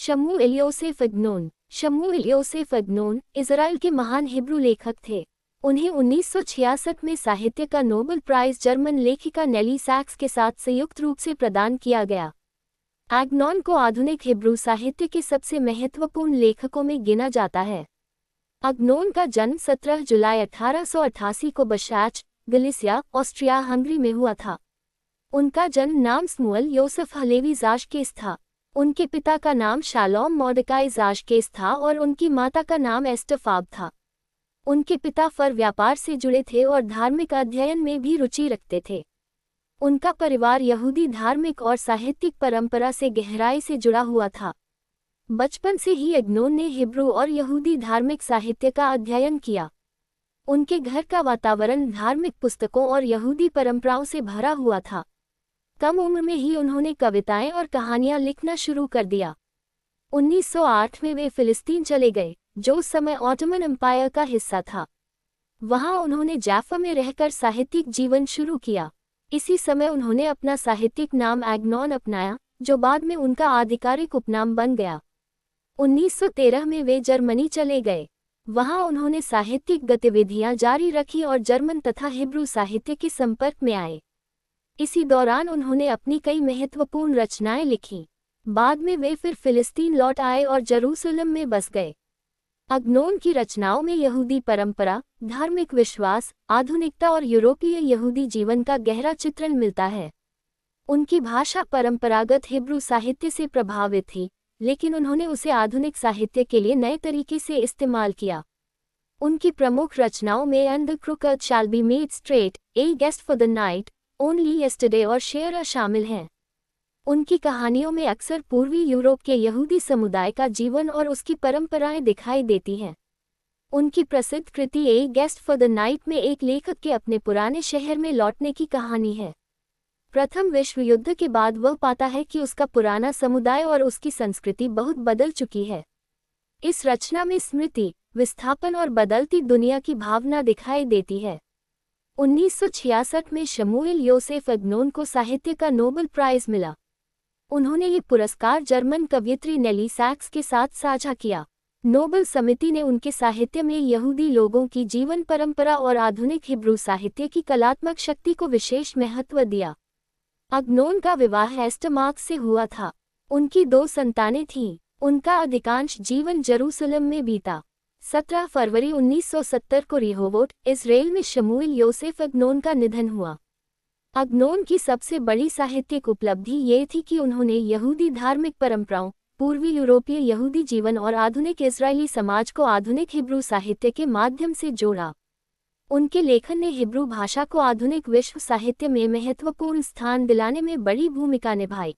शमूएल योसेफ अगनोन। शमूएल योसेफ अगनोन इज़राइल के महान हिब्रू लेखक थे। उन्हें 1966 में साहित्य का नोबेल प्राइज़ जर्मन लेखिका नेली सैक्स के साथ संयुक्त रूप से प्रदान किया गया। अगनोन को आधुनिक हिब्रू साहित्य के सबसे महत्वपूर्ण लेखकों में गिना जाता है। अगनोन का जन्म 17 जुलाई 1888 को बशाच, गलिसिया, ऑस्ट्रिया हंगरी में हुआ था। उनका जन्म नाम स्मुएल योसेफ हलेवी ज़ाशकेस था। उनके पिता का नाम शालोम मोर्दकाई ज़ाशकेस था और उनकी माता का नाम एस्टर फाब था। उनके पिता फर व्यापार से जुड़े थे और धार्मिक अध्ययन में भी रुचि रखते थे। उनका परिवार यहूदी धार्मिक और साहित्यिक परंपरा से गहराई से जुड़ा हुआ था। बचपन से ही अगनोन ने हिब्रू और यहूदी धार्मिक साहित्य का अध्ययन किया। उनके घर का वातावरण धार्मिक पुस्तकों और यहूदी परंपराओं से भरा हुआ था। कम उम्र में ही उन्होंने कविताएं और कहानियां लिखना शुरू कर दिया। 1908 में वे फिलिस्तीन चले गए, जो उस समय ऑटोमन एम्पायर का हिस्सा था। वहां उन्होंने जाफा में रहकर साहित्यिक जीवन शुरू किया। इसी समय उन्होंने अपना साहित्यिक नाम अगनोन अपनाया, जो बाद में उनका आधिकारिक उपनाम बन गया। 1913 में वे जर्मनी चले गए। वहां उन्होंने साहित्यिक गतिविधियां जारी रखी और जर्मन तथा हिब्रू साहित्य के संपर्क में आए। इसी दौरान उन्होंने अपनी कई महत्वपूर्ण रचनाएं लिखीं। बाद में वे फिर फिलिस्तीन लौट आए और जेरूसलम में बस गए। अगनोन की रचनाओं में यहूदी परंपरा, धार्मिक विश्वास, आधुनिकता और यूरोपीय यहूदी जीवन का गहरा चित्रण मिलता है। उनकी भाषा परंपरागत हिब्रू साहित्य से प्रभावित थी, लेकिन उन्होंने उसे आधुनिक साहित्य के लिए नए तरीके से इस्तेमाल किया। उनकी प्रमुख रचनाओं में and the crooked shall be made straight, A guest for the night, only yesterday और शेयर शामिल हैं। उनकी कहानियों में अक्सर पूर्वी यूरोप के यहूदी समुदाय का जीवन और उसकी परंपराएं दिखाई देती हैं। उनकी प्रसिद्ध कृति ए गेस्ट फॉर द नाइट में एक लेखक के अपने पुराने शहर में लौटने की कहानी है। प्रथम विश्व युद्ध के बाद वह पाता है कि उसका पुराना समुदाय और उसकी संस्कृति बहुत बदल चुकी है। इस रचना में स्मृति, विस्थापन और बदलती दुनिया की भावना दिखाई देती है। 1966 में शमूएल योसेफ अगनोन को साहित्य का नोबेल प्राइज़ मिला। उन्होंने ये पुरस्कार जर्मन कवयित्री नेली सैक्स के साथ साझा किया। नोबेल समिति ने उनके साहित्य में यहूदी लोगों की जीवन परंपरा और आधुनिक हिब्रू साहित्य की कलात्मक शक्ति को विशेष महत्व दिया। अगनोन का विवाह एस्टर मार्क्स से हुआ था। उनकी 2 संतानें थीं। उनका अधिकांश जीवन जेरूसलम में बीता। 17 फरवरी 1970 को रिहोबोट, इज़राइल में शमूएल योसेफ अगनोन का निधन हुआ। अगनोन की सबसे बड़ी साहित्यिक उपलब्धि ये थी कि उन्होंने यहूदी धार्मिक परंपराओं, पूर्वी यूरोपीय यहूदी जीवन और आधुनिक इज़रायली समाज को आधुनिक हिब्रू साहित्य के माध्यम से जोड़ा। उनके लेखन ने हिब्रू भाषा को आधुनिक विश्व साहित्य में महत्वपूर्ण स्थान दिलाने में बड़ी भूमिका निभाई।